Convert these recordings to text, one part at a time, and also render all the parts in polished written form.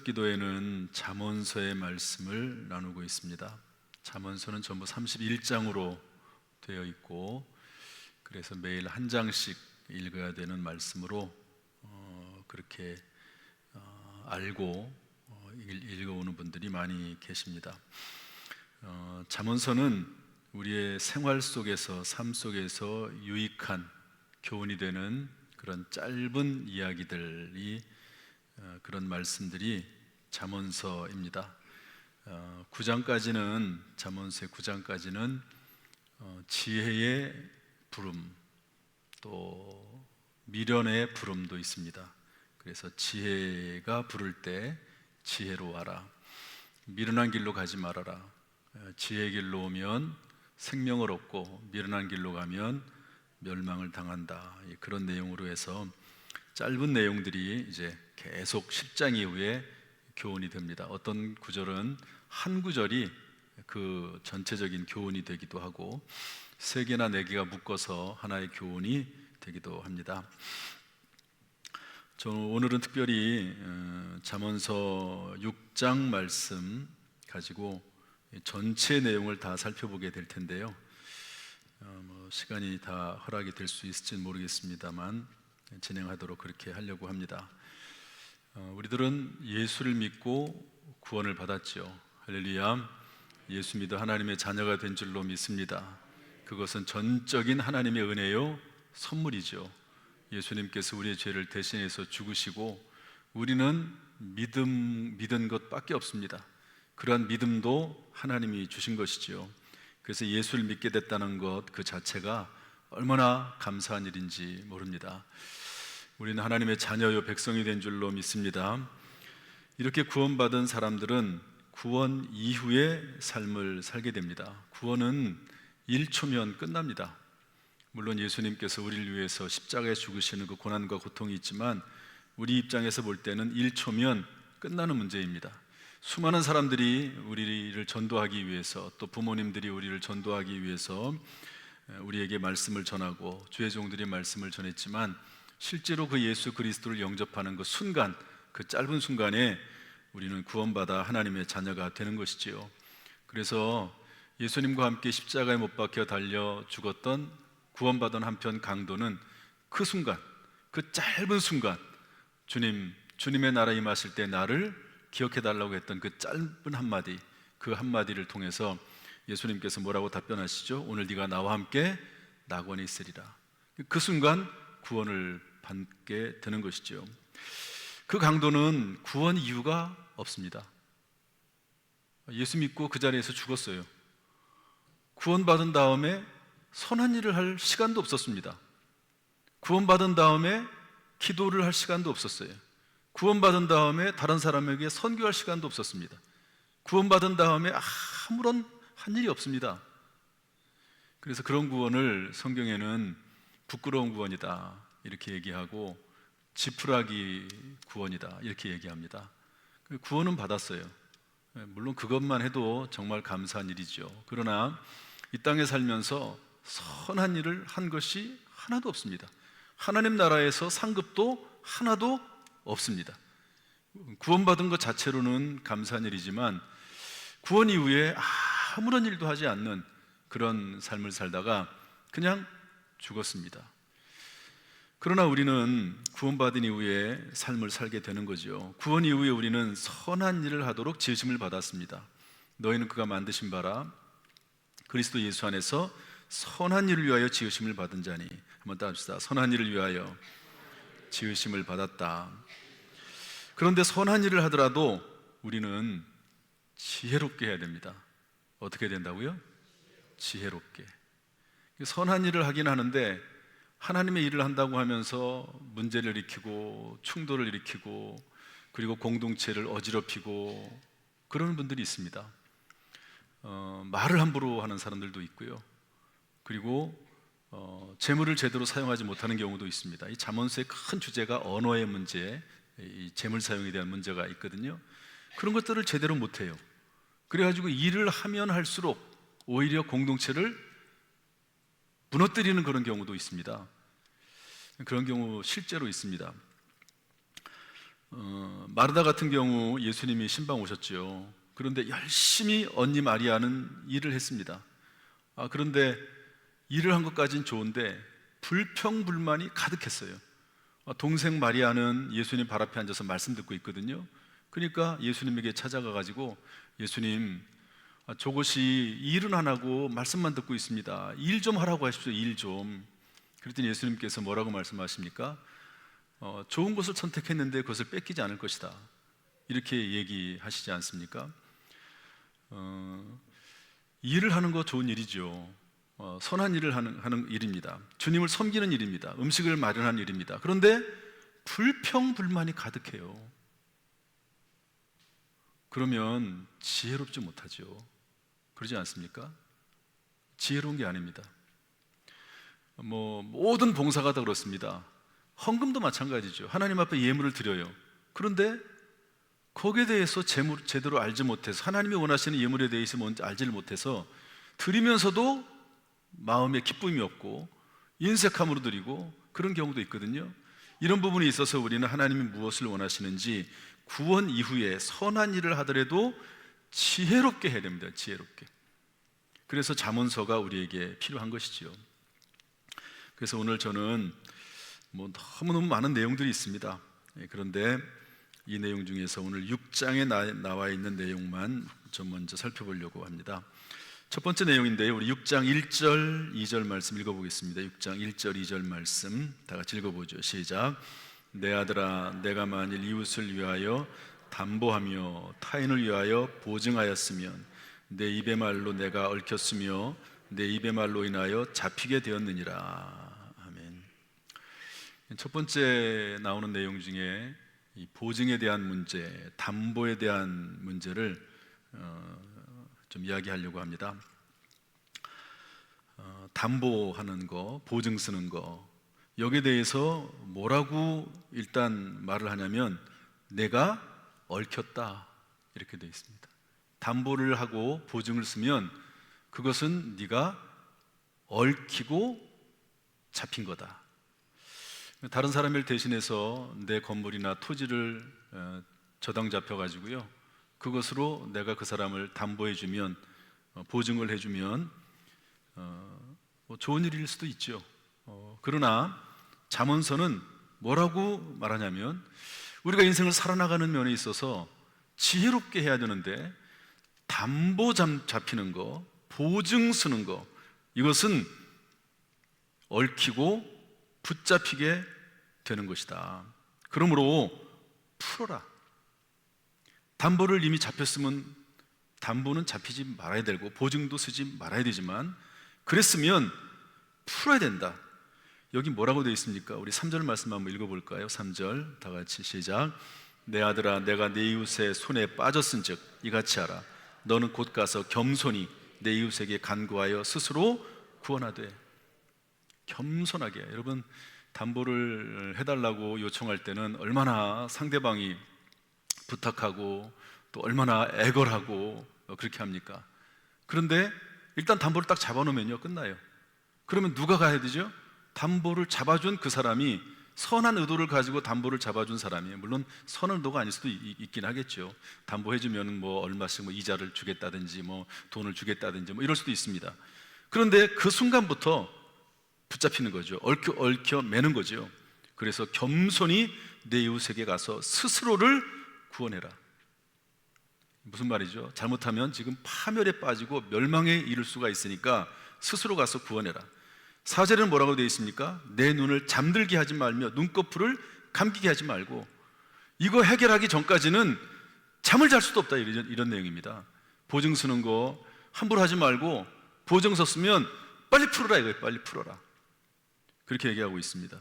기도에는 잠언서의 말씀을 나누고 있습니다. 잠언서는 전부 31장으로 되어 있고, 그래서 매일 한 장씩 읽어야 되는 말씀으로 그렇게 알고 읽어오는 분들이 많이 계십니다. 잠언서는 우리의 생활 속에서, 삶 속에서 유익한 교훈이 되는 그런 짧은 이야기들이, 그런 말씀들이 잠언서입니다. 9장까지는, 잠언서의 9장까지는 지혜의 부름, 또 미련의 부름도 있습니다. 그래서 지혜가 부를 때 지혜로 와라, 미련한 길로 가지 말아라, 지혜의 길로 오면 생명을 얻고 미련한 길로 가면 멸망을 당한다, 그런 내용으로 해서 짧은 내용들이 이제 계속 10장 이후에 교훈이 됩니다. 어떤 구절은 한 구절이 그 전체적인 교훈이 되기도 하고, 3개나 4개가 묶어서 하나의 교훈이 되기도 합니다. 저는 오늘은 특별히 잠언서 6장 말씀 가지고 전체 내용을 다 살펴보게 될 텐데요. 시간이 다 허락이 될 수 있을지는 모르겠습니다만 진행하도록 그렇게 하려고 합니다. 우리들은 예수를 믿고 구원을 받았죠. 할렐루야. 예수 믿어 하나님의 자녀가 된 줄로 믿습니다. 그것은 전적인 하나님의 은혜요, 선물이죠. 예수님께서 우리의 죄를 대신해서 죽으시고, 우리는 믿은 것밖에 없습니다. 그러한 믿음도 하나님이 주신 것이죠. 그래서 예수를 믿게 됐다는 것 그 자체가 얼마나 감사한 일인지 모릅니다. 우리는 하나님의 자녀요, 백성이 된 줄로 믿습니다. 이렇게 구원받은 사람들은 구원 이후의 삶을 살게 됩니다. 구원은 1초면 끝납니다. 물론 예수님께서 우리를 위해서 십자가에 죽으시는 그 고난과 고통이 있지만, 우리 입장에서 볼 때는 1초면 끝나는 문제입니다. 수많은 사람들이 우리를 전도하기 위해서, 또 부모님들이 우리를 전도하기 위해서 우리에게 말씀을 전하고 주의 종들이 말씀을 전했지만, 실제로 그 예수 그리스도를 영접하는 그 순간, 그 짧은 순간에 우리는 구원받아 하나님의 자녀가 되는 것이지요. 그래서 예수님과 함께 십자가에 못 박혀 달려 죽었던 구원받은 한편 강도는 그 순간, 그 짧은 순간, 주님의 나라 임하실 때 나를 기억해달라고 했던 그 짧은 한마디, 그 한마디를 통해서 예수님께서 뭐라고 답변하시죠? 오늘 네가 나와 함께 낙원에 있으리라. 그 순간 구원을 받게 되는 것이죠. 그 강도는 구원 이유가 없습니다. 예수 믿고 그 자리에서 죽었어요. 구원받은 다음에 선한 일을 할 시간도 없었습니다. 구원받은 다음에 기도를 할 시간도 없었어요. 구원받은 다음에 다른 사람에게 선교할 시간도 없었습니다. 구원받은 다음에 아무런 한 일이 없습니다. 그래서 그런 구원을 성경에는 부끄러운 구원이다 이렇게 얘기하고, 지푸라기 구원이다 이렇게 얘기합니다. 구원은 받았어요. 물론 그것만 해도 정말 감사한 일이죠. 그러나 이 땅에 살면서 선한 일을 한 것이 하나도 없습니다. 하나님 나라에서 상급도 하나도 없습니다. 구원받은 것 자체로는 감사한 일이지만, 구원 이후에 아무런 일도 하지 않는 그런 삶을 살다가 그냥 죽었습니다. 그러나 우리는 구원받은 이후에 삶을 살게 되는 거죠. 구원 이후에 우리는 선한 일을 하도록 지으심을 받았습니다. 너희는 그가 만드신 바라 그리스도 예수 안에서 선한 일을 위하여 지으심을 받은 자니. 한번 따라합시다. 선한 일을 위하여 지으심을 받았다. 그런데 선한 일을 하더라도 우리는 지혜롭게 해야 됩니다. 어떻게 된다고요? 지혜롭게. 선한 일을 하긴 하는데, 하나님의 일을 한다고 하면서 문제를 일으키고 충돌을 일으키고, 그리고 공동체를 어지럽히고 그러는 분들이 있습니다. 말을 함부로 하는 사람들도 있고요. 그리고 재물을 제대로 사용하지 못하는 경우도 있습니다. 이 잠언서의 큰 주제가 언어의 문제, 이 재물 사용에 대한 문제가 있거든요. 그런 것들을 제대로 못해요. 그래가지고 일을 하면 할수록 오히려 공동체를 무너뜨리는 그런 경우도 있습니다. 그런 경우 실제로 있습니다. 마르다 같은 경우 예수님이 신방 오셨죠. 그런데 열심히 언니 마리아는 일을 했습니다. 그런데 일을 한 것까지는 좋은데 불평불만이 가득했어요. 동생 마리아는 예수님 발 앞에 앉아서 말씀 듣고 있거든요. 그러니까 예수님에게 찾아가 가지고 예수님, 저것이 일은 안 하고 말씀만 듣고 있습니다. 일 좀 하라고 하십시오. 일 좀. 그랬더니 예수님께서 뭐라고 말씀하십니까? 좋은 것을 선택했는데 그것을 뺏기지 않을 것이다, 이렇게 얘기하시지 않습니까? 일을 하는 거 좋은 일이죠. 선한 일을 하는 일입니다. 주님을 섬기는 일입니다. 음식을 마련하는 일입니다. 그런데 불평불만이 가득해요. 그러면 지혜롭지 못하죠. 그러지 않습니까? 지혜로운 게 아닙니다. 모든 봉사가 다 그렇습니다. 헌금도 마찬가지죠. 하나님 앞에 예물을 드려요. 그런데 거기에 대해서 제대로 알지 못해서, 하나님이 원하시는 예물에 대해서 뭔지 알지를 못해서 드리면서도 마음에 기쁨이 없고 인색함으로 드리고 그런 경우도 있거든요. 이런 부분이 있어서 우리는 하나님이 무엇을 원하시는지 구원 이후에 선한 일을 하더라도 지혜롭게 해야 됩니다. 지혜롭게. 그래서 잠언서가 우리에게 필요한 것이지요. 그래서 오늘 저는 너무너무 많은 내용들이 있습니다. 그런데 이 내용 중에서 오늘 6장에 나와 있는 내용만 좀 먼저 살펴보려고 합니다. 첫 번째 내용인데요, 우리 6장 1절 2절 말씀 읽어보겠습니다. 6장 1절 2절 말씀 다 같이 읽어보죠. 시작. 내 아들아, 내가 만일 이웃을 위하여 담보하며 타인을 위하여 보증하였으면 내 입의 말로 내가 얽혔으며 내 입의 말로 인하여 잡히게 되었느니라. 아멘. 첫 번째 나오는 내용 중에 이 보증에 대한 문제, 담보에 대한 문제를 좀 이야기하려고 합니다. 담보하는 거, 보증 쓰는 거, 여기에 대해서 뭐라고 일단 말을 하냐면 내가 얽혔다, 이렇게 되어 있습니다. 담보를 하고 보증을 쓰면 그것은 네가 얽히고 잡힌 거다. 다른 사람을 대신해서 내 건물이나 토지를 저당 잡혀가지고요, 그것으로 내가 그 사람을 담보해주면, 보증을 해주면 좋은 일일 수도 있죠. 그러나 잠언서는 뭐라고 말하냐면 우리가 인생을 살아나가는 면에 있어서 지혜롭게 해야 되는데 담보 잡히는 거, 보증 쓰는 거, 이것은 얽히고 붙잡히게 되는 것이다. 그러므로 풀어라. 담보를 이미 잡혔으면 담보는 잡히지 말아야 되고 보증도 쓰지 말아야 되지만 그랬으면 풀어야 된다. 여기 뭐라고 되어 있습니까? 우리 3절 말씀 한번 읽어볼까요? 3절 다 같이 시작. 내 아들아, 내가 내 이웃의 손에 빠졌은즉 이같이 하라. 너는 곧 가서 겸손히 내 이웃에게 간구하여 스스로 구원하되. 겸손하게. 여러분, 담보를 해달라고 요청할 때는 얼마나 상대방이 부탁하고 또 얼마나 애걸하고 그렇게 합니까? 그런데 일단 담보를 딱 잡아놓으면요, 끝나요. 그러면 누가 가야 되죠? 담보를 잡아준 그 사람이, 선한 의도를 가지고 담보를 잡아준 사람이, 물론 선한 의도가 아닐 수도 있긴 하겠죠. 담보해주면 얼마씩 이자를 주겠다든지 돈을 주겠다든지 이럴 수도 있습니다. 그런데 그 순간부터 붙잡히는 거죠. 얽혀 매는 거죠. 그래서 겸손히 내 이웃에게 가서 스스로를 구원해라. 무슨 말이죠? 잘못하면 지금 파멸에 빠지고 멸망에 이를 수가 있으니까 스스로 가서 구원해라. 4절에는 뭐라고 되어 있습니까? 내 눈을 잠들게 하지 말며 눈꺼풀을 감기게 하지 말고. 이거 해결하기 전까지는 잠을 잘 수도 없다, 이런 내용입니다. 보증 쓰는 거 함부로 하지 말고 보증 섰으면 빨리 풀어라, 이거예요. 빨리 풀어라. 그렇게 얘기하고 있습니다.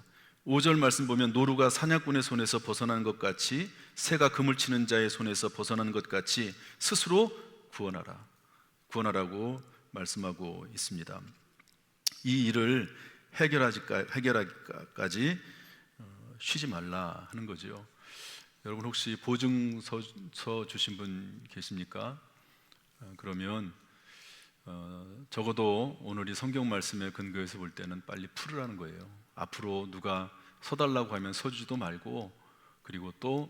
5절 말씀 보면 노루가 사냥꾼의 손에서 벗어나는 것 같이 새가 그물 치는 자의 손에서 벗어나는 것 같이 스스로 구원하라고 말씀하고 있습니다. 이 일을 해결하기까지 쉬지 말라 하는 거죠. 여러분, 혹시 보증서 주신 분 계십니까? 그러면 적어도 오늘 이 성경 말씀에 근거해서 볼 때는 빨리 풀으라는 거예요. 앞으로 누가 서달라고 하면 서주지도 말고, 그리고 또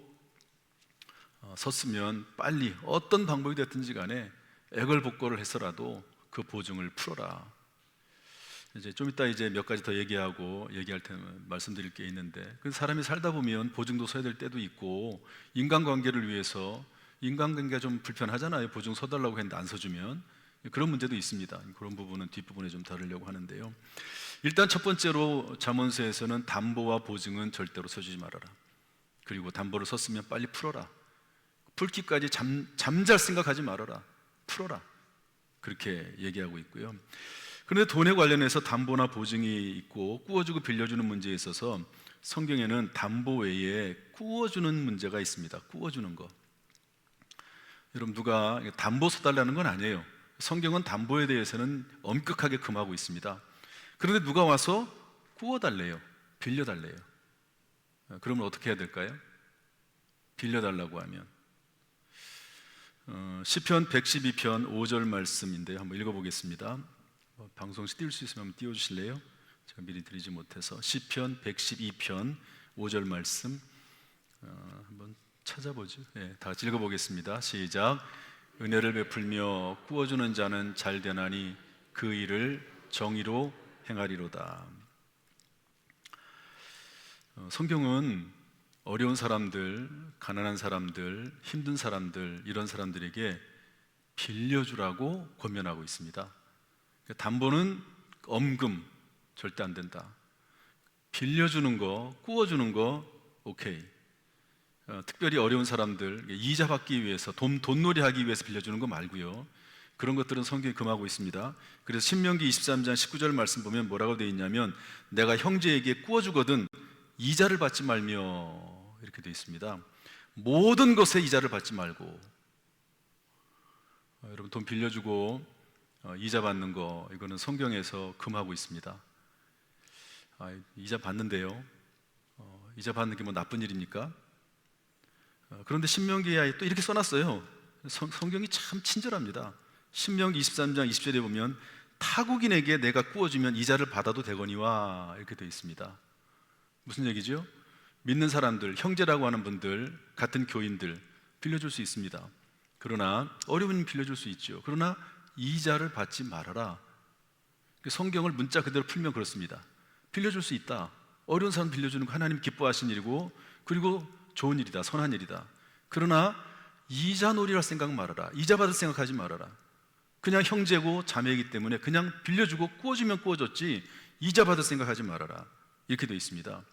섰으면 빨리 어떤 방법이 됐든지 간에 애걸복걸을 해서라도 그 보증을 풀어라. 이제 좀 이따 이제 몇 가지 더 얘기할 때는 말씀드릴 게 있는데, 그 사람이 살다 보면 보증도 서야 될 때도 있고, 인간관계를 위해서 인간관계가 좀 불편하잖아요. 보증 서달라고 했는데 안 서주면 그런 문제도 있습니다. 그런 부분은 뒷부분에 좀 다루려고 하는데요. 일단 첫 번째로 잠언서에서는 담보와 보증은 절대로 서주지 말아라. 그리고 담보를 섰으면 빨리 풀어라. 풀기까지 잠잘 생각하지 말아라. 풀어라. 그렇게 얘기하고 있고요. 그런데 돈에 관련해서 담보나 보증이 있고 꾸어주고 빌려주는 문제에 있어서 성경에는 담보 외에 꾸어주는 문제가 있습니다. 꾸어주는 거. 여러분, 누가 담보 서달라는 건 아니에요. 성경은 담보에 대해서는 엄격하게 금하고 있습니다. 그런데 누가 와서 꾸어달래요. 빌려달래요. 그러면 어떻게 해야 될까요? 빌려달라고 하면 시편 112편 5절 말씀인데요. 한번 읽어보겠습니다. 방송시 띄울 수 있으면 한번 띄워주실래요? 제가 미리 드리지 못해서. 시편 112편 5절 말씀 한번 찾아보죠. 네, 다 같이 읽어보겠습니다. 시작. 은혜를 베풀며 꾸어주는 자는 잘 되나니 그 일을 정의로 행하리로다. 성경은 어려운 사람들, 가난한 사람들, 힘든 사람들, 이런 사람들에게 빌려주라고 권면하고 있습니다. 담보는 엄금 절대 안 된다. 빌려주는 거, 꾸어주는 거 오케이. 특별히 어려운 사람들, 이자 받기 위해서, 돈놀이 하기 위해서 빌려주는 거 말고요. 그런 것들은 성경이 금하고 있습니다. 그래서 신명기 23장 19절 말씀 보면 뭐라고 되어 있냐면, 내가 형제에게 꾸어주거든 이자를 받지 말며, 이렇게 되어 있습니다. 모든 것에 이자를 받지 말고. 여러분, 돈 빌려주고 이자 받는 거, 이거는 성경에서 금하고 있습니다. 이자 받는데요, 이자 받는 게 뭐 나쁜 일입니까? 그런데 신명기에 또 이렇게 써놨어요. 성경이 참 친절합니다. 신명기 23장 20절에 보면 타국인에게 내가 꾸어주면 이자를 받아도 되거니와, 이렇게 되어 있습니다. 무슨 얘기죠? 믿는 사람들, 형제라고 하는 분들, 같은 교인들 빌려줄 수 있습니다. 그러나 어려우면 빌려줄 수 있죠. 그러나 이자를 받지 말아라. 성경을 문자 그대로 풀면 그렇습니다. 빌려줄 수 있다. 어려운 사람 빌려주는 거 하나님 기뻐하신 일이고, 그리고 좋은 일이다, 선한 일이다. 그러나 이자 놀이할 생각 말아라. 이자 받을 생각하지 말아라. 그냥 형제고 자매이기 때문에 그냥 빌려주고 꾸어주면 꾸어줬지 이자 받을 생각하지 말아라. 이렇게 되어 있습니다.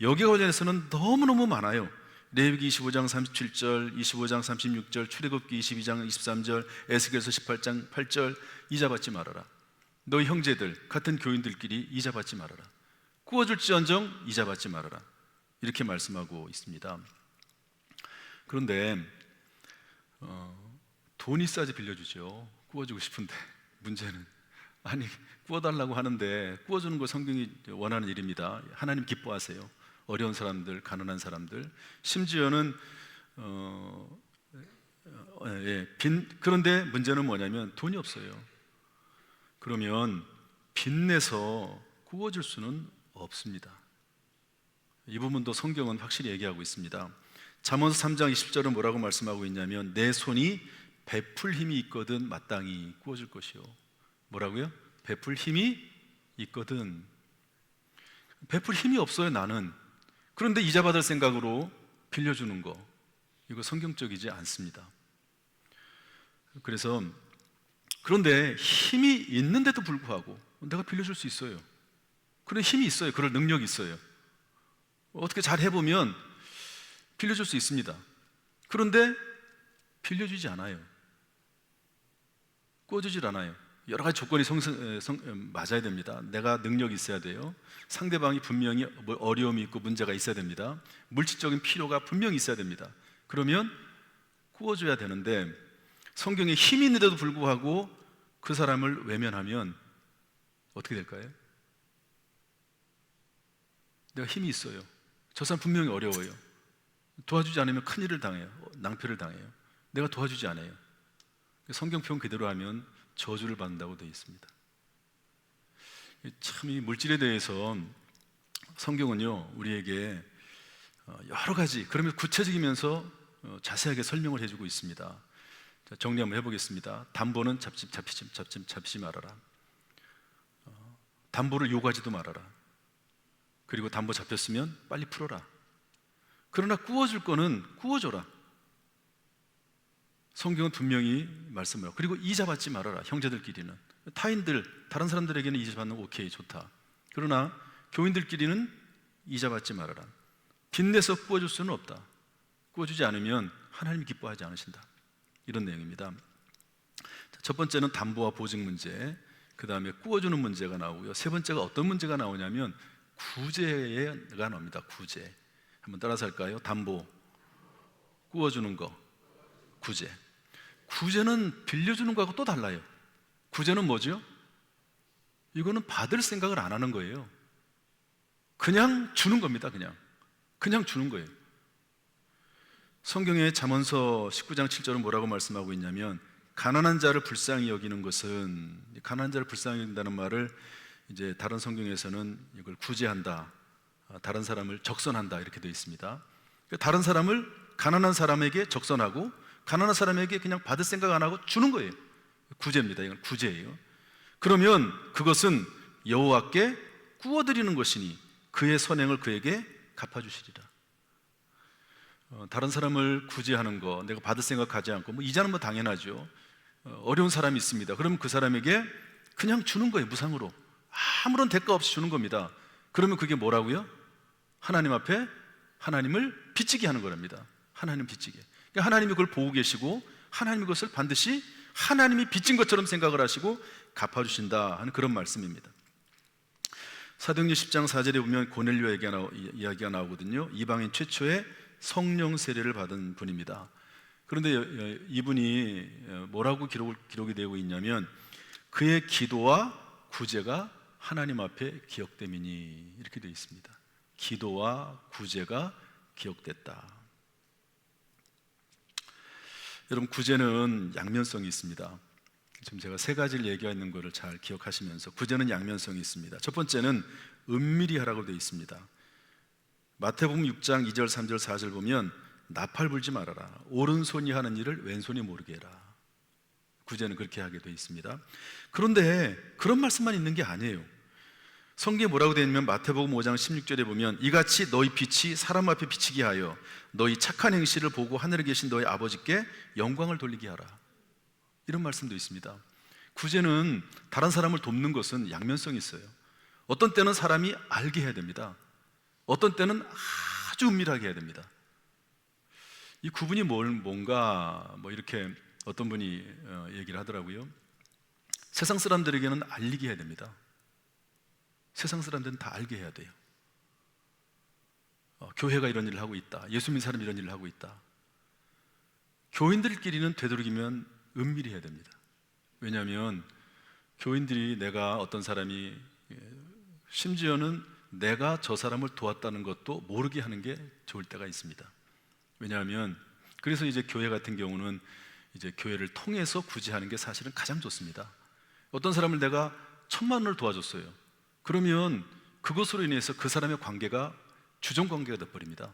여기에 관련해서는 너무너무 많아요. 레위기 25장 37절, 25장 36절, 출애굽기 22장 23절, 에스겔서 18장 8절, 이자 받지 말아라. 너희 형제들, 같은 교인들끼리 이자 받지 말아라. 꾸어줄지언정 이자 받지 말아라. 이렇게 말씀하고 있습니다. 그런데 돈이 싸지 빌려주죠. 꾸어주고 싶은데 문제는, 아니 꾸어달라고 하는데 꾸어주는 거 성경이 원하는 일입니다. 하나님 기뻐하세요. 어려운 사람들, 가난한 사람들, 심지어는 그런데 문제는 뭐냐면 돈이 없어요. 그러면 빚내서 꾸어줄 수는 없습니다. 이 부분도 성경은 확실히 얘기하고 있습니다. 잠언서 3장 20절은 뭐라고 말씀하고 있냐면, 내 손이 베풀 힘이 있거든 마땅히 꾸어줄 것이요. 뭐라고요? 베풀 힘이 있거든. 베풀 힘이 없어요, 나는. 그런데 이자 받을 생각으로 빌려주는 거, 이거 성경적이지 않습니다. 그런데 힘이 있는데도 불구하고 내가 빌려줄 수 있어요. 그런 힘이 있어요. 그럴 능력이 있어요. 어떻게 잘 해보면 빌려줄 수 있습니다. 그런데 빌려주지 않아요. 꾸어주질 않아요. 여러 가지 조건이 맞아야 됩니다. 내가 능력이 있어야 돼요. 상대방이 분명히 어려움이 있고 문제가 있어야 됩니다. 물질적인 필요가 분명히 있어야 됩니다. 그러면 꾸어줘야 되는데, 성경에 힘이 있는데도 불구하고 그 사람을 외면하면 어떻게 될까요? 내가 힘이 있어요. 저 사람 분명히 어려워요. 도와주지 않으면 큰일을 당해요. 낭패를 당해요. 내가 도와주지 않아요. 성경 표현 그대로 하면 저주를 받는다고 되어 있습니다. 참 이 물질에 대해서 성경은요 우리에게 여러 가지, 그러면 구체적이면서 자세하게 설명을 해주고 있습니다. 자, 정리 한번 해보겠습니다. 담보는 잡히지 말아라. 담보를 요구하지도 말아라. 그리고 담보 잡혔으면 빨리 풀어라. 그러나 구워줄 거는 구워줘라. 성경은 분명히 말씀해요. 그리고 이자 받지 말아라. 형제들끼리는. 타인들, 다른 사람들에게는 이자 받는 오케이, 좋다. 그러나 교인들끼리는 이자 받지 말아라. 빚내서 구워줄 수는 없다. 구워주지 않으면 하나님이 기뻐하지 않으신다. 이런 내용입니다. 첫 번째는 담보와 보증 문제, 그 다음에 구워주는 문제가 나오고요. 세 번째가 어떤 문제가 나오냐면 구제가 나옵니다. 구제. 한번 따라서 할까요? 담보, 구워주는 거, 구제. 구제는 빌려주는 거하고 또 달라요. 구제는 뭐죠? 이거는 받을 생각을 안 하는 거예요. 그냥 주는 겁니다. 그냥 주는 거예요. 성경의 잠언서 19장 7절은 뭐라고 말씀하고 있냐면, 가난한 자를 불쌍히 여기는 것은, 가난한 자를 불쌍히 여긴다는 말을 이제 다른 성경에서는 이걸 구제한다, 다른 사람을 적선한다 이렇게 되어 있습니다. 다른 사람을 가난한 사람에게 적선하고 가난한 사람에게 그냥 받을 생각 안 하고 주는 거예요. 구제입니다. 이건 구제예요. 그러면 그것은 여호와께 구워드리는 것이니 그의 선행을 그에게 갚아주시리라. 다른 사람을 구제하는 거, 내가 받을 생각하지 않고, 뭐 이자는 뭐 당연하죠. 어려운 사람이 있습니다. 그러면 그 사람에게 그냥 주는 거예요. 무상으로 아무런 대가 없이 주는 겁니다. 그러면 그게 뭐라고요? 하나님 앞에 하나님을 빚지게 하는 거랍니다. 하나님 빚지게. 그러니까 하나님이 그걸 보고 계시고 하나님이 그것을 반드시 하나님이 빚진 것처럼 생각을 하시고 갚아주신다 하는 그런 말씀입니다. 사도행전 10장 4절에 보면 고넬료 이야기가 나오거든요. 이방인 최초의 성령 세례를 받은 분입니다. 그런데 이분이 뭐라고 기록이 되고 있냐면, 그의 기도와 구제가 하나님 앞에 기억됨이니, 이렇게 되어 있습니다. 기도와 구제가 기억됐다. 여러분, 구제는 양면성이 있습니다. 지금 제가 세 가지를 얘기하는 것을 잘 기억하시면서, 구제는 양면성이 있습니다. 첫 번째는 은밀히 하라고 되어 있습니다. 마태복음 6장 2절 3절 4절 보면 나팔 불지 말아라. 오른손이 하는 일을 왼손이 모르게 해라. 구제는 그렇게 하게 되어 있습니다. 그런데 그런 말씀만 있는 게 아니에요. 성경에 뭐라고 되어 있냐면 마태복음 5장 16절에 보면 이같이 너희 빛이 사람 앞에 비치게 하여 너희 착한 행실을 보고 하늘에 계신 너희 아버지께 영광을 돌리게 하라. 이런 말씀도 있습니다. 구제는 다른 사람을 돕는 것은 양면성이 있어요. 어떤 때는 사람이 알게 해야 됩니다. 어떤 때는 아주 은밀하게 해야 됩니다. 이 구분이 뭔가 이렇게 어떤 분이 얘기를 하더라고요. 세상 사람들에게는 알리게 해야 됩니다. 세상 사람들은 다 알게 해야 돼요. 교회가 이런 일을 하고 있다. 예수 믿는 사람이 이런 일을 하고 있다. 교인들끼리는 되도록이면 은밀히 해야 됩니다. 왜냐하면 교인들이, 내가 어떤 사람이, 심지어는 내가 저 사람을 도왔다는 것도 모르게 하는 게 좋을 때가 있습니다. 왜냐하면 그래서 이제 교회 같은 경우는 이제 교회를 통해서 구제하는 게 사실은 가장 좋습니다. 어떤 사람을 내가 1,000만 원을 도와줬어요. 그러면 그것으로 인해서 그 사람의 관계가 주종관계가 돼버립니다.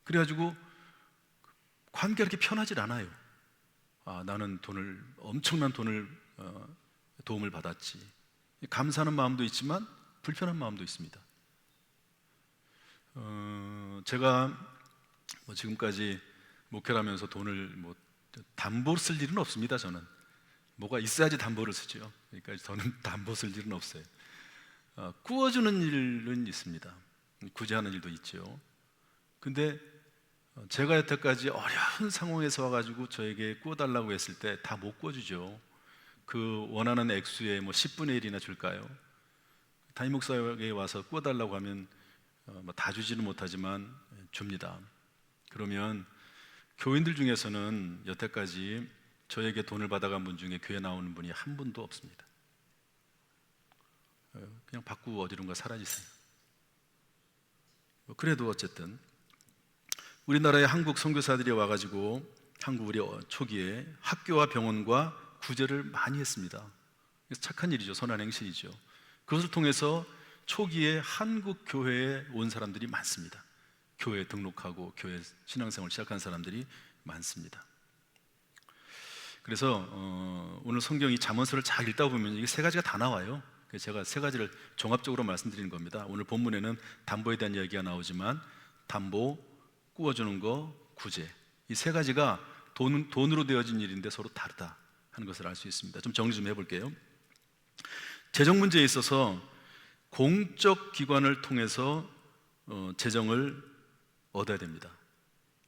그래가지고 관계가 그렇게 편하질 않아요. 나는 엄청난 도움을 받았지. 감사하는 마음도 있지만 불편한 마음도 있습니다. 제가 지금까지 목회를 하면서 돈을 담보 쓸 일은 없습니다. 저는 뭐가 있어야지 담보를 쓰죠. 그러니까 저는 담보 쓸 일은 없어요. 구워주는 일은 있습니다. 구제하는 일도 있죠. 근데 제가 여태까지 어려운 상황에서 와가지고 저에게 구워달라고 했을 때 다 못 구워주죠. 그 원하는 액수의 10분의 1이나 줄까요? 담임 목사에게 와서 구워달라고 하면 다 주지는 못하지만 줍니다. 그러면 교인들 중에서는 여태까지 저에게 돈을 받아간 분 중에 교회 나오는 분이 한 분도 없습니다. 그냥 받고 어디론가 사라지세요. 그래도 어쨌든 우리나라에 한국 선교사들이 와가지고 한국 우리 초기에 학교와 병원과 구제를 많이 했습니다. 그래서 착한 일이죠. 선한 행실이죠. 그것을 통해서 초기에 한국 교회에 온 사람들이 많습니다. 교회에 등록하고 교회 신앙생활을 시작한 사람들이 많습니다. 그래서 오늘 성경이 잠언서를 잘 읽다 보면 이게 세 가지가 다 나와요. 그래서 제가 세 가지를 종합적으로 말씀드리는 겁니다. 오늘 본문에는 담보에 대한 이야기가 나오지만 담보, 꾸어주는 거, 구제, 이 세 가지가 돈으로 되어진 일인데 서로 다르다 하는 것을 알 수 있습니다. 좀 정리 좀 해볼게요. 재정 문제에 있어서 공적 기관을 통해서 재정을 얻어야 됩니다.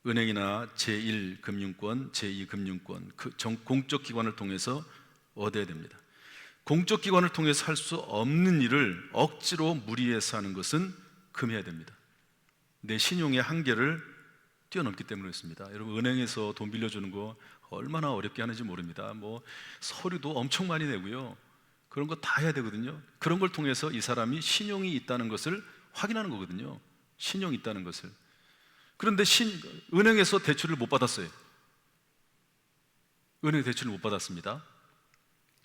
은행이나 제1금융권, 제2금융권, 공적 기관을 통해서 얻어야 됩니다. 공적 기관을 통해서 할 수 없는 일을 억지로 무리해서 하는 것은 금해야 됩니다. 내 신용의 한계를 뛰어넘기 때문에 그렇습니다. 여러분, 은행에서 돈 빌려주는 거 얼마나 어렵게 하는지 모릅니다. 뭐 서류도 엄청 많이 내고요, 그런 거 다 해야 되거든요. 그런 걸 통해서 이 사람이 신용이 있다는 것을 확인하는 거거든요. 신용이 있다는 것을. 그런데 은행에서 대출을 못 받았어요. 은행 대출을 못 받았습니다.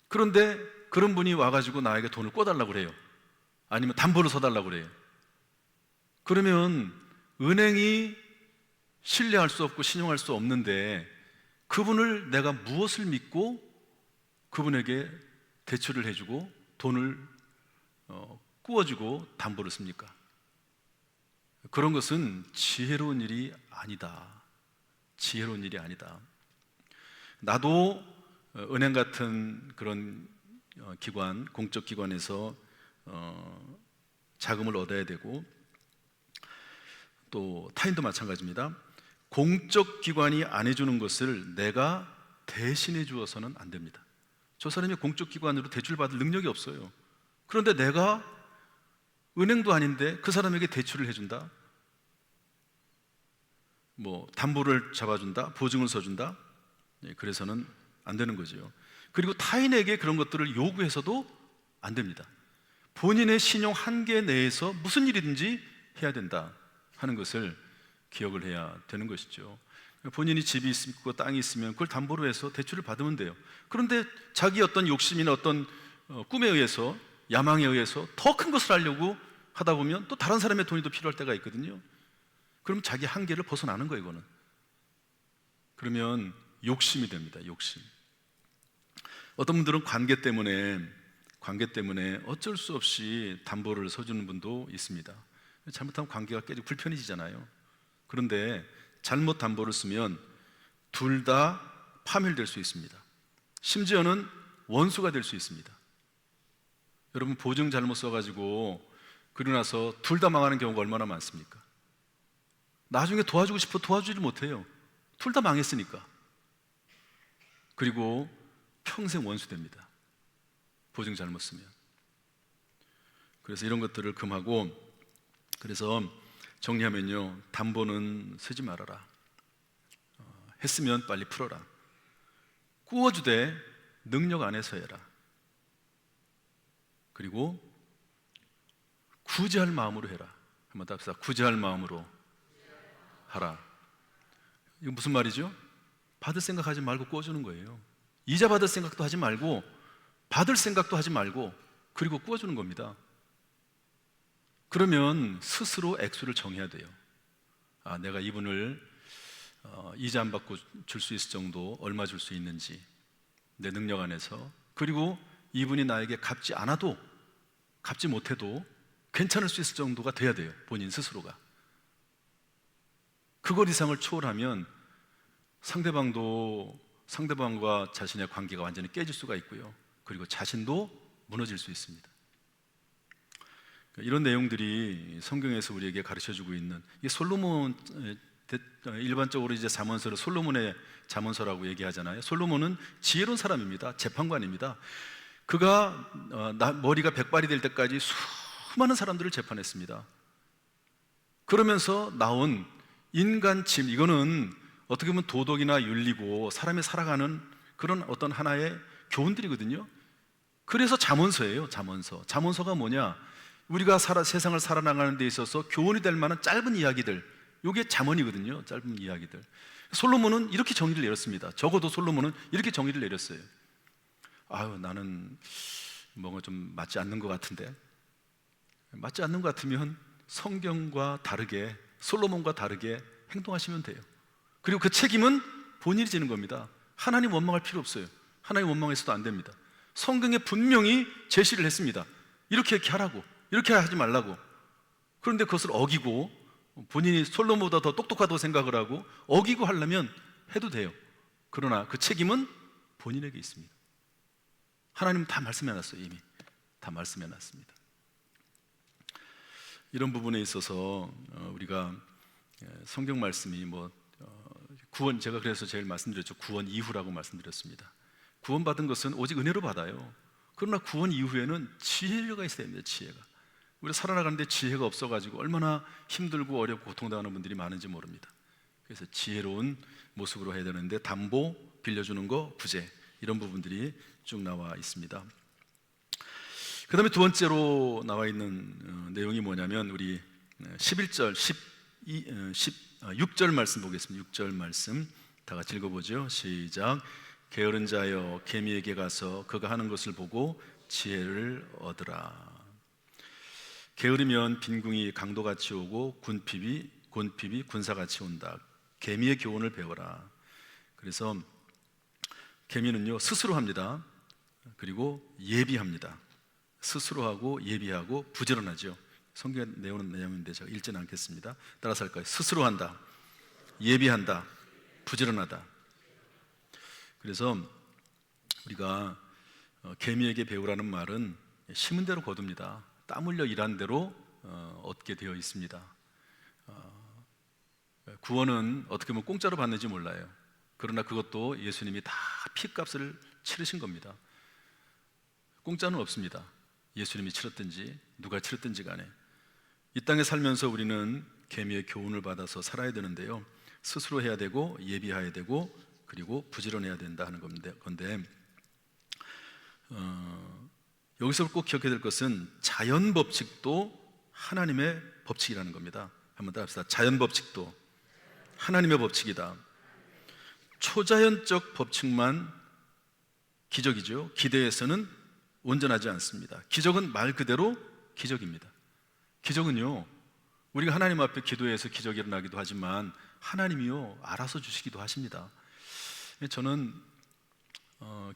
그런데 그런 분이 와가지고 나에게 돈을 꿔달라고 그래요. 아니면 담보를 서달라고 그래요. 그러면 은행이 신뢰할 수 없고 신용할 수 없는데 그분을 내가 무엇을 믿고 그분에게 대출을 해주고 돈을 꾸어주고 담보를 씁니까? 그런 것은 지혜로운 일이 아니다. 지혜로운 일이 아니다. 나도 은행 같은 그런 기관, 공적 기관에서 자금을 얻어야 되고, 또 타인도 마찬가지입니다. 공적 기관이 안 해주는 것을 내가 대신해 주어서는 안 됩니다. 저 사람이 공적 기관으로 대출 받을 능력이 없어요. 그런데 내가 은행도 아닌데 그 사람에게 대출을 해준다, 뭐 담보를 잡아준다, 보증을 서준다, 그래서는 안 되는 거죠. 그리고 타인에게 그런 것들을 요구해서도 안 됩니다. 본인의 신용 한계 내에서 무슨 일이든지 해야 된다 하는 것을 기억을 해야 되는 것이죠. 본인이 집이 있고 땅이 있으면 그걸 담보로 해서 대출을 받으면 돼요. 그런데 자기 어떤 욕심이나 어떤 꿈에 의해서, 야망에 의해서 더 큰 것을 하려고 하다 보면 또 다른 사람의 돈이 더 필요할 때가 있거든요. 그럼 자기 한계를 벗어나는 거예요, 이거는. 그러면 욕심이 됩니다, 욕심. 어떤 분들은 관계 때문에 어쩔 수 없이 담보를 서주는 분도 있습니다. 잘못하면 관계가 깨지고 불편해지잖아요. 그런데 잘못 담보를 쓰면 둘 다 파멸될 수 있습니다. 심지어는 원수가 될 수 있습니다. 여러분, 보증 잘못 써가지고 그러고 나서 둘 다 망하는 경우가 얼마나 많습니까? 나중에 도와주고 싶어 도와주지 못해요. 둘 다 망했으니까. 그리고 평생 원수 됩니다. 보증 잘못 쓰면. 그래서 이런 것들을 금하고, 그래서 정리하면요, 담보는 쓰지 말아라. 했으면 빨리 풀어라. 꾸어주되 능력 안에서 해라. 그리고 구제할 마음으로 해라. 한번 답시다. 구제할 마음으로 하라. 이거 무슨 말이죠? 받을 생각하지 말고 꾸어주는 거예요. 이자 받을 생각도 하지 말고, 받을 생각도 하지 말고, 그리고 꾸어주는 겁니다. 그러면 스스로 액수를 정해야 돼요. 아, 내가 이분을 이자 안 받고 줄 수 있을 정도 얼마 줄 수 있는지, 내 능력 안에서. 그리고 이분이 나에게 갚지 않아도, 갚지 못해도 괜찮을 수 있을 정도가 돼야 돼요, 본인 스스로가. 그것 이상을 초월하면 상대방과 자신의 관계가 완전히 깨질 수가 있고요, 그리고 자신도 무너질 수 있습니다. 이런 내용들이 성경에서 우리에게 가르쳐주고 있는, 이 솔로몬, 일반적으로 이제 잠언서를 솔로몬의 잠언서라고 얘기하잖아요. 솔로몬은 지혜로운 사람입니다. 재판관입니다. 그가 머리가 백발이 될 때까지 수많은 사람들을 재판했습니다. 그러면서 나온 인간침, 이거는 어떻게 보면 도덕이나 윤리고 사람이 살아가는 그런 어떤 하나의 교훈들이거든요. 그래서 잠언서예요. 잠언서가 뭐냐? 우리가 세상을 살아나가는 데 있어서 교훈이 될 만한 짧은 이야기들, 이게 잠언이거든요. 짧은 이야기들. 솔로몬은 이렇게 정의를 내렸습니다. 적어도 솔로몬은 이렇게 정의를 내렸어요. 아유, 나는 뭔가 좀 맞지 않는 것 같은데, 맞지 않는 것 같으면 성경과 다르게 솔로몬과 다르게 행동하시면 돼요. 그리고 그 책임은 본인이 지는 겁니다. 하나님 원망할 필요 없어요. 하나님 원망해서도 안 됩니다. 성경에 분명히 제시를 했습니다. 이렇게 하라고, 이렇게 하지 말라고. 그런데 그것을 어기고 본인이 솔로몬보다 더 똑똑하다고 생각을 하고 어기고 하려면 해도 돼요. 그러나 그 책임은 본인에게 있습니다. 하나님은 다 말씀해놨어요. 이미 다 말씀해놨습니다. 이런 부분에 있어서 우리가 성경 말씀이 구원, 제가 그래서 제일 말씀드렸죠. 구원 이후라고 말씀드렸습니다. 구원받은 것은 오직 은혜로 받아요. 그러나 구원 이후에는 지혜가 있어야 됩니다. 지혜가. 우리가 살아나가는데 지혜가 없어가지고 얼마나 힘들고 어렵고 고통당하는 분들이 많은지 모릅니다. 그래서 지혜로운 모습으로 해야 되는데 담보, 빌려주는 거, 구제, 이런 부분들이 쭉 나와 있습니다. 그 다음에 두 번째로 나와 있는 내용이 뭐냐면 우리 11절, 6절 말씀 보겠습니다. 6절 말씀 다 같이 읽어보죠. 시작. 게으른 자여 개미에게 가서 그가 하는 것을 보고 지혜를 얻으라. 게으르면 빈궁이 강도같이 오고 곤핍이 군사같이 온다. 개미의 교훈을 배워라. 그래서 개미는요 스스로 합니다. 그리고 예비합니다. 스스로 하고 예비하고 부지런하죠. 성경에 내용은 내용인데 제가 읽지는 않겠습니다. 따라서 할까요? 스스로 한다, 예비한다, 부지런하다. 그래서 우리가 개미에게 배우라는 말은 심은 대로 거둡니다. 땀 흘려 일한 대로 얻게 되어 있습니다. 구원은 어떻게 보면 공짜로 받는지 몰라요. 그러나 그것도 예수님이 다 피값을 치르신 겁니다. 공짜는 없습니다. 예수님이 치렀든지 누가 치렀든지 간에 이 땅에 살면서 우리는 개미의 교훈을 받아서 살아야 되는데요, 스스로 해야 되고 예비해야 되고 그리고 부지런해야 된다 하는 건데 여기서 꼭 기억해야 될 것은 자연 법칙도 하나님의 법칙이라는 겁니다. 한번 따라합시다. 자연 법칙도 하나님의 법칙이다. 초자연적 법칙만 기적이죠. 기대에서는 온전하지 않습니다. 기적은 말 그대로 기적입니다. 기적은요, 우리가 하나님 앞에 기도해서 기적이 일어나기도 하지만 하나님이요 알아서 주시기도 하십니다. 저는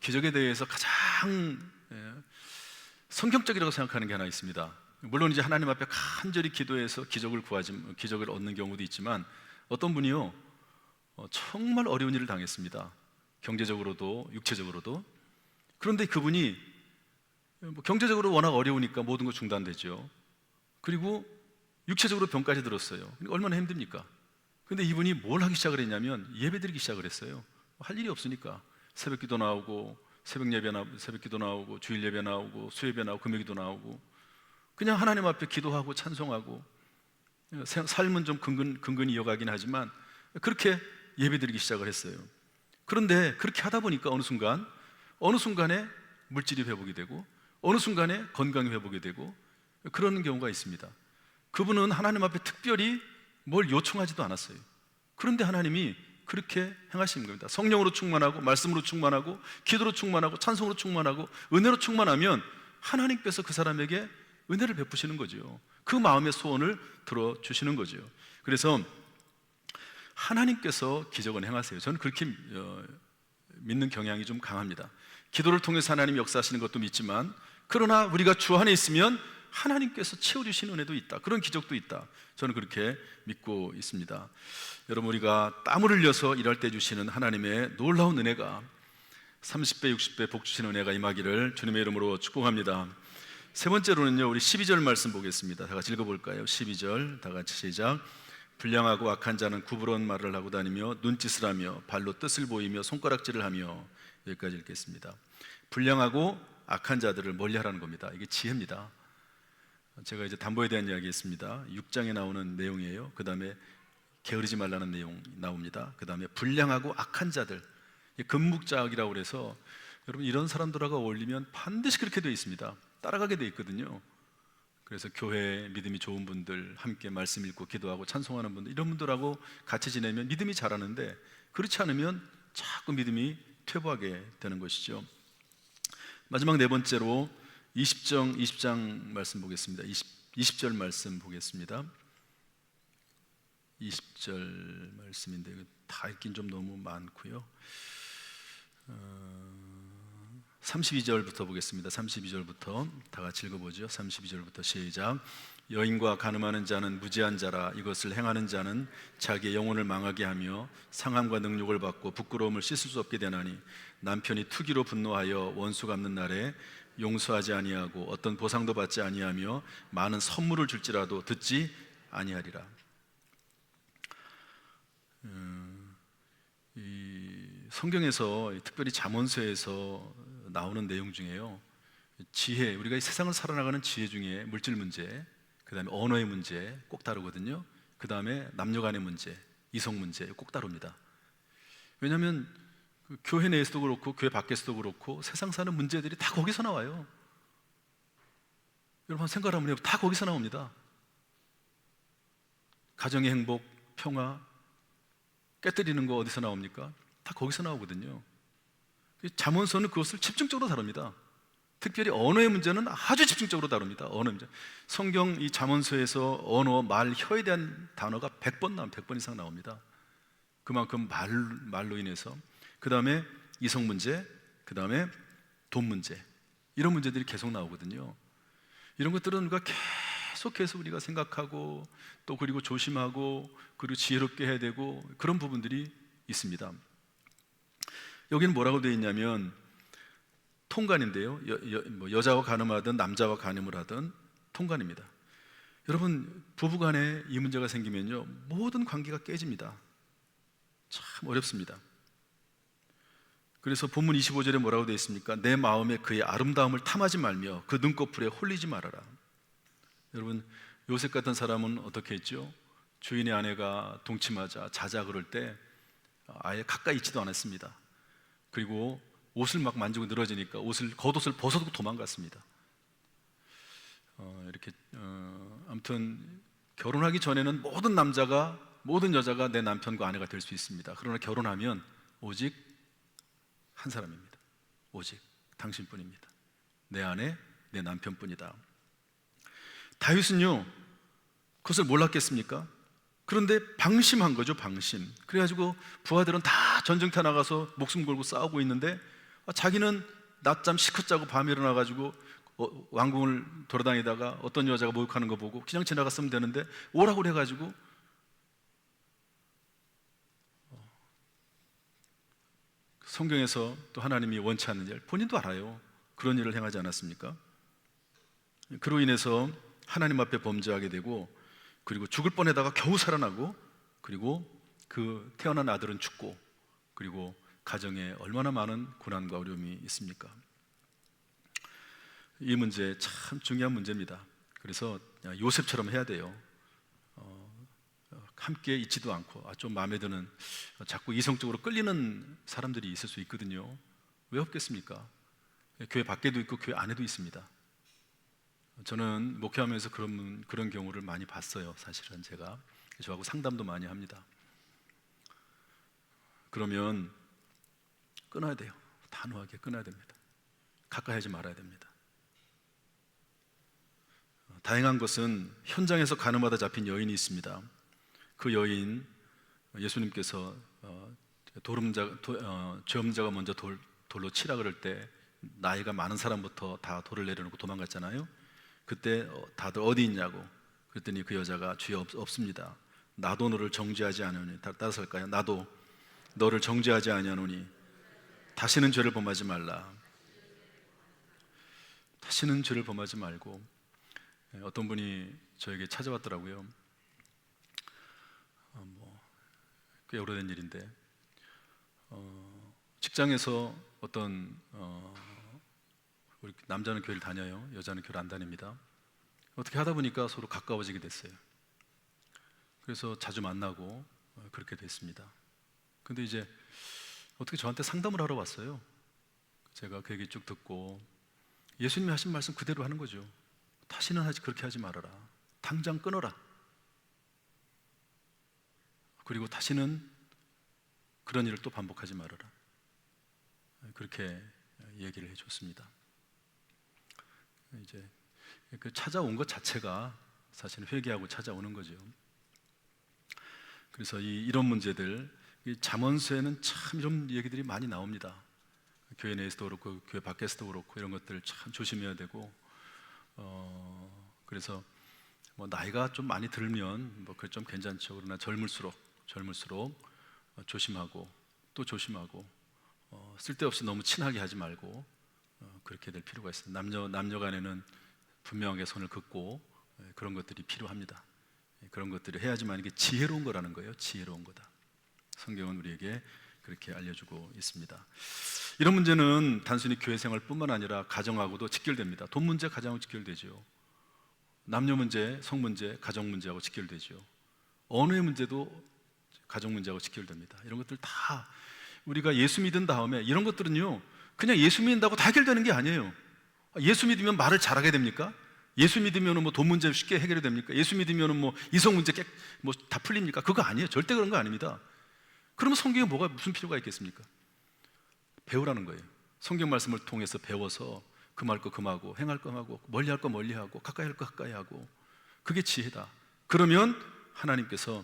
기적에 대해서 가장 성경적이라고 생각하는 게 하나 있습니다. 물론 이제 하나님 앞에 간절히 기도해서 기적을 얻는 경우도 있지만 어떤 분이요 정말 어려운 일을 당했습니다. 경제적으로도 육체적으로도. 그런데 그분이 경제적으로 워낙 어려우니까 모든 거 중단되죠. 그리고 육체적으로 병까지 들었어요. 얼마나 힘듭니까? 근데 이분이 뭘 하기 시작을 했냐면 예배드리기 시작을 했어요. 할 일이 없으니까 새벽 기도 나오고 새벽 기도 나오고 주일 예배 나오고 수예배 나오고 금요기도 나오고 그냥 하나님 앞에 기도하고 찬송하고 삶은 좀 근근히 이어가긴 하지만 그렇게 예배드리기 시작을 했어요. 그런데 그렇게 하다 보니까 어느 순간에 물질이 회복이 되고 어느 순간에 건강이 회복이 되고 그런 경우가 있습니다. 그분은 하나님 앞에 특별히 뭘 요청하지도 않았어요. 그런데 하나님이 그렇게 행하시는 겁니다. 성령으로 충만하고 말씀으로 충만하고 기도로 충만하고 찬송으로 충만하고 은혜로 충만하면 하나님께서 그 사람에게 은혜를 베푸시는 거죠. 그 마음의 소원을 들어주시는 거죠. 그래서 하나님께서 기적을 행하세요. 저는 그렇게 믿는 경향이 좀 강합니다. 기도를 통해서 하나님 역사하시는 것도 믿지만 그러나 우리가 주 안에 있으면 하나님께서 채워주시는 은혜도 있다. 그런 기적도 있다. 저는 그렇게 믿고 있습니다. 여러분, 우리가 땀을 흘려서 일할 때 주시는 하나님의 놀라운 은혜가 30배, 60배 복 주시는 은혜가 임하기를 주님의 이름으로 축복합니다. 세 번째로는요, 우리 12절 말씀 보겠습니다. 다 같이 읽어볼까요? 12절 다 같이 시작. 불량하고 악한 자는 구부러운 말을 하고 다니며 눈짓을 하며 발로 뜻을 보이며 손가락질을 하며, 여기까지 읽겠습니다. 불량하고 악한 자들을 멀리하라는 겁니다. 이게 지혜입니다. 제가 이제 담보에 대한 이야기 했습니다. 6장에 나오는 내용이에요. 그 다음에 게으르지 말라는 내용 나옵니다. 그 다음에 불량하고 악한 자들, 금묵자학이라고 그래서 여러분 이런 사람들하고 어울리면 반드시 그렇게 되어 있습니다. 따라가게 되어 있거든요. 그래서 교회 믿음이 좋은 분들, 함께 말씀 읽고 기도하고 찬송하는 분들, 이런 분들하고 같이 지내면 믿음이 자라는데 그렇지 않으면 자꾸 믿음이 퇴보하게 되는 것이죠. 마지막 네 번째로 20장 말씀 보겠습니다. 20절 말씀 보겠습니다. 20절 말씀인데 다 읽긴 좀 너무 많고요. 32절부터 보겠습니다. 32절부터 다 같이 읽어보죠. 32절부터 시작. 여인과 간음하는 자는 무지한 자라. 이것을 행하는 자는 자기의 영혼을 망하게 하며 상함과 능욕을 받고 부끄러움을 씻을 수 없게 되나니, 남편이 투기로 분노하여 원수 갚는 날에 용서하지 아니하고 어떤 보상도 받지 아니하며 많은 선물을 줄지라도 듣지 아니하리라. 이 성경에서 특별히 잠언서에서 나오는 내용 중에요, 지혜, 우리가 이 세상을 살아나가는 지혜 중에 물질 문제, 그 다음에 언어의 문제 꼭 다루거든요. 그 다음에 남녀 간의 문제, 이성 문제 꼭 다룹니다. 왜냐하면 그 교회 내에서도 그렇고 교회 밖에서도 그렇고 세상 사는 문제들이 다 거기서 나와요. 여러분 생각을 한번 해보면 다 거기서 나옵니다. 가정의 행복, 평화 깨뜨리는 거 어디서 나옵니까? 다 거기서 나오거든요. 잠언서는 그것을 집중적으로 다룹니다. 특별히 언어의 문제는 아주 집중적으로 다룹니다. 언어 문제. 성경 이 잠언서에서 언어, 말, 혀에 대한 단어가 100번 이상 나옵니다. 그만큼 말로 인해서. 그 다음에 이성 문제, 그 다음에 돈 문제, 이런 문제들이 계속 나오거든요. 이런 것들은 우리가 계속해서 우리가 생각하고 또 그리고 조심하고 그리고 지혜롭게 해야 되고 그런 부분들이 있습니다. 여기는 뭐라고 되어 있냐면 통간인데요, 여자와 간음하든 남자와 간음을 하든 통간입니다. 여러분 부부간에 이 문제가 생기면요 모든 관계가 깨집니다. 참 어렵습니다. 그래서 본문 25절에 뭐라고 되어 있습니까? 내 마음에 그의 아름다움을 탐하지 말며 그 눈꺼풀에 홀리지 말아라. 여러분 요셉 같은 사람은 어떻게 했죠? 주인의 아내가 동침하자 자자 그럴 때 아예 가까이 있지도 않았습니다. 그리고 옷을 막 만지고 늘어지니까 겉옷을 벗어두고 도망갔습니다. 아무튼 결혼하기 전에는 모든 여자가 내 남편과 아내가 될 수 있습니다. 그러나 결혼하면 오직 한 사람입니다. 오직 당신뿐입니다. 내 아내, 내 남편뿐이다. 다윗은요 그것을 몰랐겠습니까? 그런데 방심한 거죠. 방심. 그래가지고 부하들은 다 전쟁터 나가서 목숨 걸고 싸우고 있는데 자기는 낮잠 시컷 자고 밤에 일어나가지고 왕궁을 돌아다니다가 어떤 여자가 목욕하는 거 보고 그냥 지나갔으면 되는데 오라고 그래가지고 성경에서 또 하나님이 원치 않는 일, 본인도 알아요. 그런 일을 행하지 않았습니까? 그로 인해서 하나님 앞에 범죄하게 되고 그리고 죽을 뻔하다가 겨우 살아나고 그리고 그 태어난 아들은 죽고 그리고 가정에 얼마나 많은 고난과 어려움이 있습니까? 이 문제 참 중요한 문제입니다. 그래서 요셉처럼 해야 돼요. 함께 있지도 않고 좀 마음에 드는 자꾸 이성적으로 끌리는 사람들이 있을 수 있거든요. 왜 없겠습니까? 교회 밖에도 있고 교회 안에도 있습니다. 저는 목회하면서 그런 경우를 많이 봤어요. 사실은 제가 저하고 상담도 많이 합니다. 그러면 끊어야 돼요. 단호하게 끊어야 됩니다. 가까이 하지 말아야 됩니다. 다행한 것은 현장에서 간음하다 잡힌 여인이 있습니다. 그 여인 예수님께서 죄업자가 먼저 돌로 치라 그럴 때 나이가 많은 사람부터 다 돌을 내려놓고 도망갔잖아요. 그때 다들 어디 있냐고 그랬더니 그 여자가 주여 없습니다. 나도 너를 정죄하지 않으니, 따라서 할까요? 나도 너를 정죄하지 아니하노니 다시는 죄를 범하지 말라. 다시는 죄를 범하지 말고. 어떤 분이 저에게 찾아왔더라고요. 꽤 오래된 일인데 직장에서 어떤 우리 남자는 교회를 다녀요. 여자는 교회를 안 다닙니다. 어떻게 하다 보니까 서로 가까워지게 됐어요. 그래서 자주 만나고 그렇게 됐습니다. 근데 이제 어떻게 저한테 상담을 하러 왔어요. 제가 그 얘기 쭉 듣고 예수님이 하신 말씀 그대로 하는 거죠. 다시는 그렇게 하지 말아라. 당장 끊어라. 그리고 다시는 그런 일을 또 반복하지 말아라. 그렇게 얘기를 해줬습니다. 이제 그 찾아온 것 자체가 사실은 회개하고 찾아오는 거죠. 그래서 이런 문제들, 이 잠언서에는 참 이런 얘기들이 많이 나옵니다. 교회 내에서도 그렇고 교회 밖에서도 그렇고 이런 것들을 참 조심해야 되고, 그래서 뭐 나이가 좀 많이 들면 뭐 그게 좀 괜찮죠. 그러나 젊을수록 조심하고 또 조심하고, 쓸데없이 너무 친하게 하지 말고 그렇게 될 필요가 있습니다. 남녀 간에는 분명하게 선을 긋고 그런 것들이 필요합니다. 그런 것들을 해야지만 이게 지혜로운 거라는 거예요. 지혜로운 거다. 성경은 우리에게 그렇게 알려주고 있습니다. 이런 문제는 단순히 교회 생활뿐만 아니라 가정하고도 직결됩니다. 돈 문제 가정하고 직결되죠. 남녀 문제, 성 문제, 가정 문제하고 직결되죠. 언어의 문제도 가정 문제하고 직결됩니다. 이런 것들 다 우리가 예수 믿은 다음에, 이런 것들은요 그냥 예수 믿는다고 다 해결되는 게 아니에요. 예수 믿으면 말을 잘하게 됩니까? 예수 믿으면 뭐 돈 문제 쉽게 해결이 됩니까? 예수 믿으면 뭐 이성 문제 뭐 다 풀립니까? 그거 아니에요. 절대 그런 거 아닙니다. 그러면 성경에 무슨 필요가 있겠습니까? 배우라는 거예요. 성경 말씀을 통해서 배워서 금할 거 금하고, 행할 거 하고, 멀리할 거 멀리하고, 가까이 할 거 가까이 하고, 그게 지혜다. 그러면 하나님께서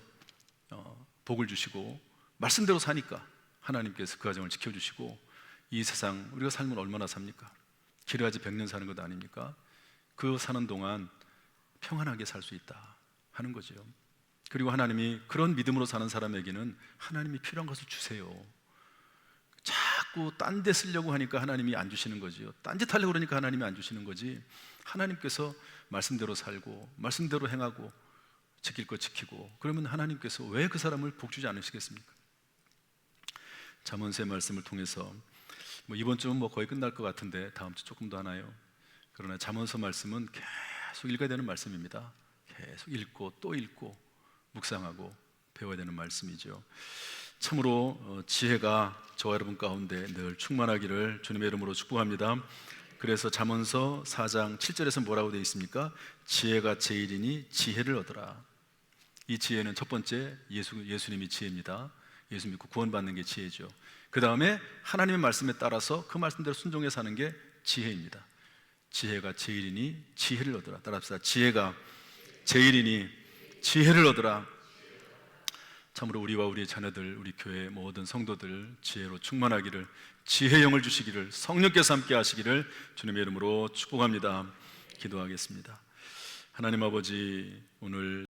복을 주시고, 말씀대로 사니까 하나님께서 그 가정을 지켜주시고, 이 세상 우리가 살면 얼마나 삽니까? 길어야지 100년 사는 것 아닙니까? 그 사는 동안 평안하게 살 수 있다 하는 거죠. 그리고 하나님이 그런 믿음으로 사는 사람에게는 하나님이 필요한 것을 주세요. 자꾸 딴 데 쓰려고 하니까 하나님이 안 주시는 거지요. 딴짓 하려고 그러니까 하나님이 안 주시는 거지. 하나님께서 말씀대로 살고 말씀대로 행하고 지킬 거 지키고, 그러면 하나님께서 왜 그 사람을 복주지 않으시겠습니까? 잠언서의 말씀을 통해서 뭐 이번 주는 뭐 거의 끝날 것 같은데 다음 주 조금 더 하나요? 그러나 잠언서 말씀은 계속 읽어야 되는 말씀입니다. 계속 읽고 또 읽고 묵상하고 배워야 되는 말씀이죠. 참으로 지혜가 저와 여러분 가운데 늘 충만하기를 주님의 이름으로 축복합니다. 그래서 잠언서 4장 7절에서 뭐라고 되어 있습니까? 지혜가 제일이니 지혜를 얻으라. 이 지혜는 첫 번째 예수님이 지혜입니다. 예수 믿고 구원받는 게 지혜죠. 그 다음에 하나님의 말씀에 따라서 그 말씀대로 순종해 사는 게 지혜입니다. 지혜가 제일이니 지혜를 얻으라. 따라합시다. 지혜가 제일이니 지혜를 얻으라. 참으로 우리와 우리의 자녀들, 우리 교회 모든 성도들 지혜로 충만하기를, 지혜의 영을 주시기를, 성령께서 함께 하시기를 주님의 이름으로 축복합니다. 기도하겠습니다. 하나님 아버지, 오늘